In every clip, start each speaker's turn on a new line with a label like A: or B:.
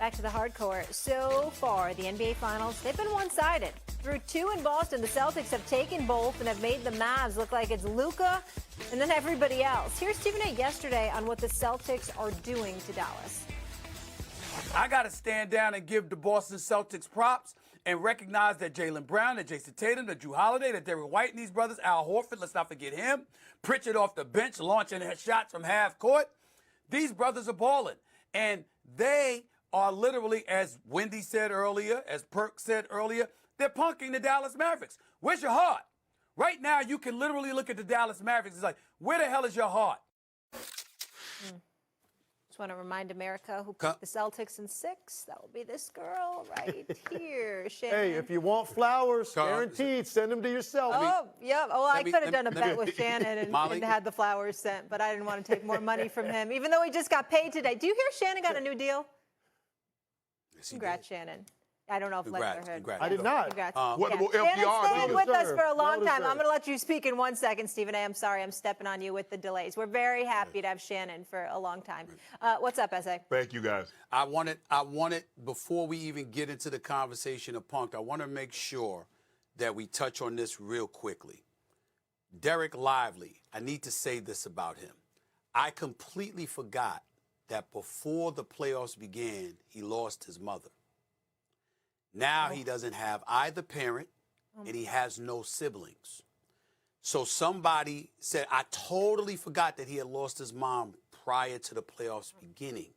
A: Back to the hardcore. So far, the NBA Finals, they've been one-sided. Through 2 in Boston, the Celtics have taken both and have made the Mavs look like it's Luka and then everybody else. Here's Stephen A. yesterday on what the Celtics are doing to Dallas.
B: I got to stand down and give the Boston Celtics props and recognize that Jaylen Brown, that Jason Tatum, that Drew Holiday, that Derrick White and these brothers, Al Horford, let's not forget him, Pritchard off the bench launching shots from half court. These brothers are balling. And they are literally, as Wendy said earlier, as Perk said earlier, they're punking the Dallas Mavericks. Where's your heart? Right now, you can literally look at the Dallas Mavericks. It's like, where the hell is your heart?
A: Just want to remind America who picked the Celtics in 6. That will be this girl right here, Shannon.
C: Hey, if you want flowers, guaranteed, send them to yourself.
A: Oh, yeah. Oh, I could have done a bet with Shannon and had the flowers sent, but I didn't want to take more money from him, even though he just got paid today. Do you hear Shannon got a new deal?
B: Yes,
A: Congrats, Shannon. I don't know if Ledger heard.
C: I did not.
A: Congrats.
D: What
A: Shannon's
D: FDR
A: staying with us for a long time.
C: Well
A: I'm going to let you speak in 1 second, Stephen A. I'm sorry I'm stepping on you with the delays. We're very happy to have Shannon for a long time. What's up, S.A.?
D: Thank you, guys.
B: I wanted, before we even get into the conversation of Punked, I want to make sure that we touch on this real quickly. Derek Lively, I need to say this about him. I completely forgot that before the playoffs began, he lost his mother. Now he doesn't have either parent, and he has no siblings. So somebody said, I totally forgot that he had lost his mom prior to the playoffs beginning.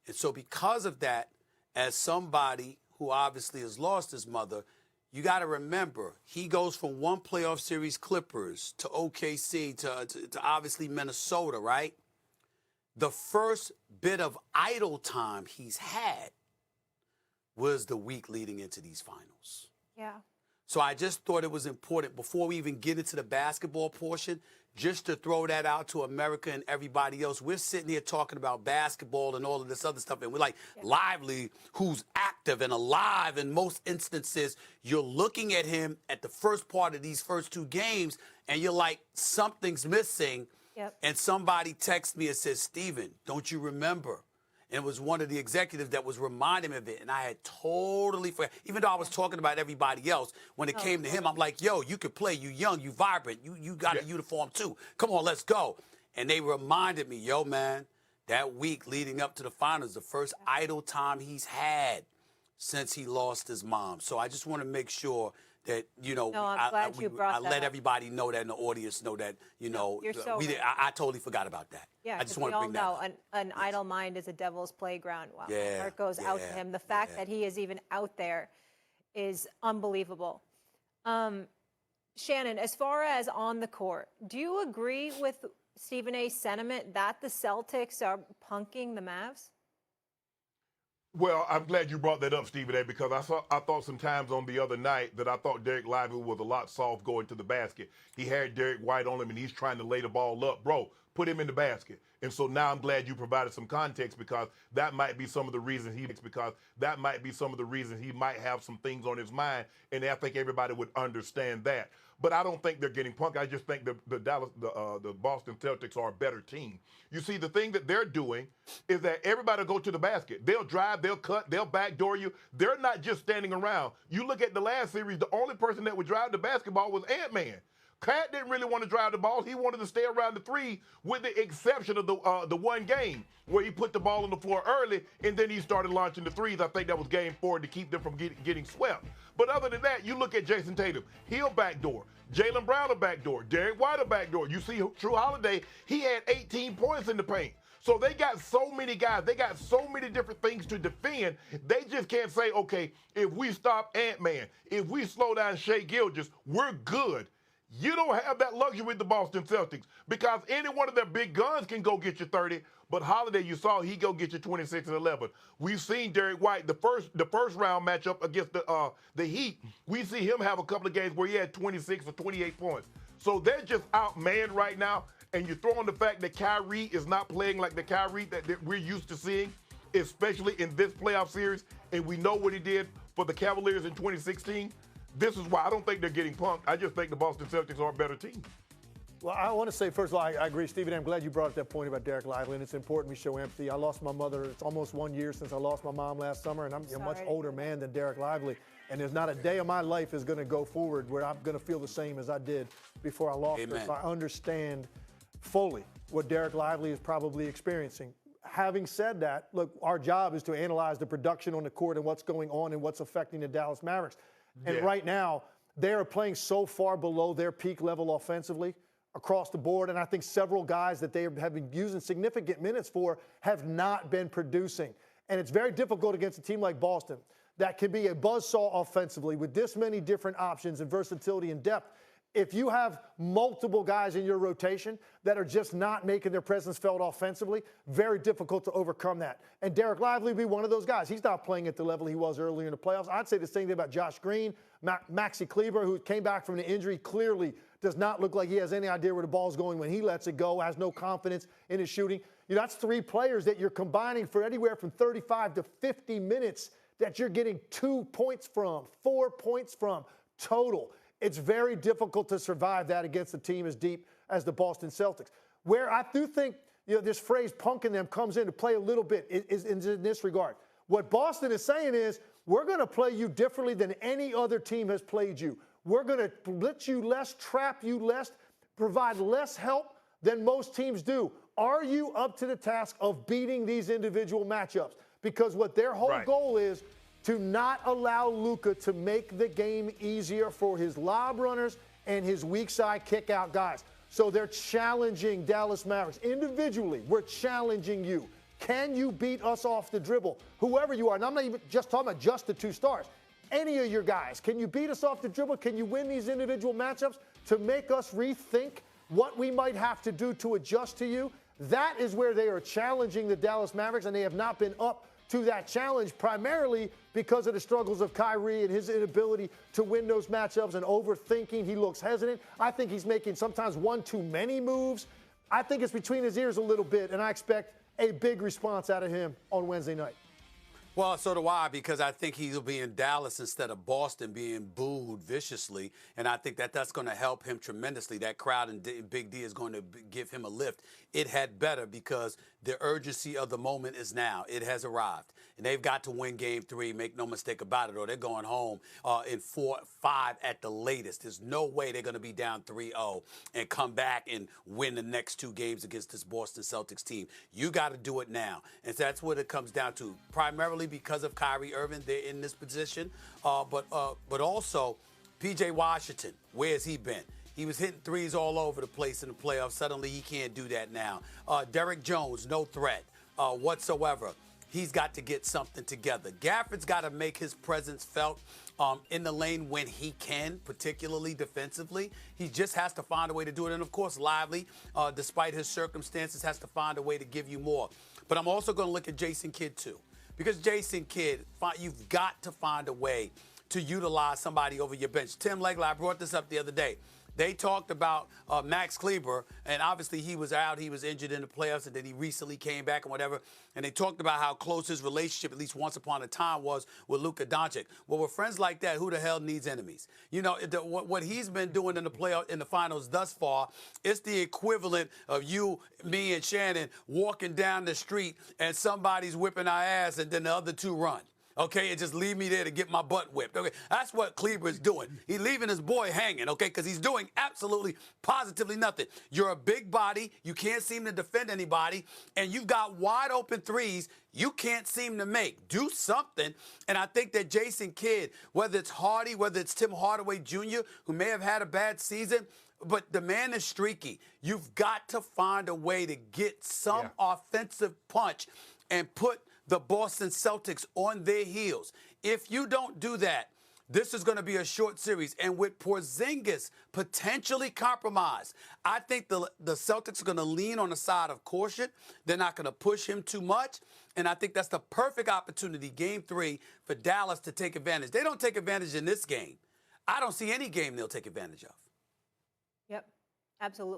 B: And so because of that, as somebody who obviously has lost his mother, you got to remember, he goes from one playoff series, Clippers, to OKC, to obviously Minnesota, right? The first bit of idle time he's had was the week leading into these finals.
A: Yeah.
B: So I just thought it was important, before we even get into the basketball portion, just to throw that out to America and everybody else. We're sitting here talking about basketball and all of this other stuff, and we're like, Lively, who's active and alive in most instances. You're looking at him at the first part of these first 2 games, and you're like, something's missing.
A: Yep.
B: And somebody texts me and says, Steven, don't you remember? And it was one of the executives that was reminding me of it. And I had totally forgot. Even though I was talking about everybody else, when it came to him, I'm like, yo, you could play. You young, you vibrant. You got a uniform too. Come on, let's go. And they reminded me, yo, man, that week leading up to the finals, the first idle time he's had since he lost his mom. So I just want to make sure that, you know,
A: I'm glad you brought that
B: let
A: up.
B: everybody know that, and the audience know that, you know,
A: you're so right.
B: I totally forgot about that.
A: Yeah,
B: I just want to bring that up.
A: An idle mind is a devil's playground. Wow,
B: Yeah,
A: my heart goes out to him. The fact that he is even out there is unbelievable. Shannon, as far as on the court, do you agree with Stephen A.'s sentiment that the Celtics are punking the Mavs?
D: Well, I'm glad you brought that up, Stephen A., because I thought sometimes on the other night that I thought Derek Lively was a lot soft going to the basket. He had Derek White on him, and he's trying to lay the ball up. Bro, put him in the basket. And so now I'm glad you provided some context, because that might be some of the reasons he might have some things on his mind, and I think everybody would understand that. But I don't think they're getting punked. I just think the Boston Celtics are a better team. You see, the thing that they're doing is that everybody will go to the basket. They'll drive, they'll cut, they'll backdoor you. They're not just standing around. You look at the last series, the only person that would drive the basketball was Ant-Man. Cat didn't really want to drive the ball. He wanted to stay around the 3, with the exception of the one game where he put the ball on the floor early, and then he started launching the 3s. I think that was game 4 to keep them from getting swept. But other than that, you look at Jason Tatum. He'll backdoor. Jaylen Brown will backdoor. Derrick White will backdoor. You see Drew Holiday, he had 18 points in the paint. So they got so many guys. They got so many different things to defend. They just can't say, okay, if we stop Ant-Man, if we slow down Shai Gilgeous, we're good. You don't have that luxury with the Boston Celtics, because any one of their big guns can go get you 30. But Holiday, you saw, he go get you 26 and 11. We've seen Derrick White, the first round matchup against the Heat. We see him have a couple of games where he had 26 or 28 points. So they're just outmanned right now. And you throw in the fact that Kyrie is not playing like the Kyrie that we're used to seeing, especially in this playoff series. And we know what he did for the Cavaliers in 2016. This is why I don't think they're getting punked. I just think the Boston Celtics are a better team.
C: Well, I want to say, first of all, I agree, Stephen. I'm glad you brought up that point about Derek Lively, and it's important we show empathy. I lost my mother. It's almost 1 year since I lost my mom last summer, and I'm a much older man than Derek Lively. And there's not a day of my life is going to go forward where I'm going to feel the same as I did before I lost her. So I understand fully what Derek Lively is probably experiencing. Having said that, look, our job is to analyze the production on the court and what's going on and what's affecting the Dallas Mavericks. And right now, they are playing so far below their peak level offensively across the board, and I think several guys that they have been using significant minutes for have not been producing. And it's very difficult against a team like Boston that can be a buzzsaw offensively with this many different options and versatility and depth. If you have multiple guys in your rotation that are just not making their presence felt offensively, very difficult to overcome that. And Derek Lively would be one of those guys. He's not playing at the level he was earlier in the playoffs. I'd say the same thing about Josh Green, Maxi Kleber, who came back from an injury, clearly does not look like he has any idea where the ball's going when he lets it go, has no confidence in his shooting. You know, that's three players that you're combining for anywhere from 35 to 50 minutes that you're getting 2 points from, 4 points from total. It's very difficult to survive that against a team as deep as the Boston Celtics. Where I do think, you know, this phrase punking them comes into play a little bit is in this regard. What Boston is saying is, we're going to play you differently than any other team has played you. We're going to blitz you less, trap you less, provide less help than most teams do. Are you up to the task of beating these individual matchups? Because what their whole goal is to not allow Luka to make the game easier for his lob runners and his weak side kick out guys. So they're challenging Dallas Mavericks. Individually, we're challenging you. Can you beat us off the dribble? Whoever you are, and I'm not even just talking about just the two stars. Any of your guys, can you beat us off the dribble? Can you win these individual matchups to make us rethink what we might have to do to adjust to you? That is where they are challenging the Dallas Mavericks, and they have not been up to that challenge, primarily because of the struggles of Kyrie and his inability to win those matchups and overthinking. He looks hesitant. I think he's making sometimes one too many moves. I think it's between his ears a little bit, and I expect a big response out of him on Wednesday night.
B: Well, so do I, because I think he'll be in Dallas instead of Boston being booed viciously, and I think that that's going to help him tremendously. That crowd in Big D is going to give him a lift. It had better because the urgency of the moment is now. It has arrived, and they've got to win Game 3, make no mistake about it, or they're going home in 4-5 at the latest. There's no way they're going to be down 3-0 and come back and win the next 2 games against this Boston Celtics team. You got to do it now, and so that's what it comes down to, primarily because of Kyrie Irving. They're in this position, but also P.J. Washington. Where has he been? He was hitting threes all over the place in the playoffs. Suddenly he can't do that now. Derek Jones, no threat whatsoever. He's got to get something together. Gafford's got to make his presence felt in the lane when he can, particularly defensively. He just has to find a way to do it. And, of course, Lively, despite his circumstances, has to find a way to give you more. But I'm also going to look at Jason Kidd, too. Because Jason Kidd, you've got to find a way to utilize somebody over your bench. Tim Legler, I brought this up the other day. They talked about Max Kleber, and obviously he was out. He was injured in the playoffs, and then he recently came back and whatever. And they talked about how close his relationship, at least once upon a time, was with Luka Doncic. Well, with friends like that, who the hell needs enemies? You know, what he's been doing in the playoff, in the finals thus far, it's the equivalent of you, me, and Shannon walking down the street, and somebody's whipping our ass, and then the other two run. Okay, and just leave me there to get my butt whipped. Okay, that's what Kleber is doing. He's leaving his boy hanging, okay, because he's doing absolutely, positively nothing. You're a big body. You can't seem to defend anybody, and you've got wide open threes you can't seem to make. Do something, and I think that Jason Kidd, whether it's Hardy, whether it's Tim Hardaway Jr., who may have had a bad season, but the man is streaky. You've got to find a way to get some offensive punch and put the Boston Celtics on their heels. If you don't do that, this is going to be a short series. And with Porzingis potentially compromised, I think the Celtics are going to lean on the side of caution. They're not going to push him too much. And I think that's the perfect opportunity, Game 3, for Dallas to take advantage. They don't take advantage in this game. I don't see any game they'll take advantage of.
A: Yep, absolutely.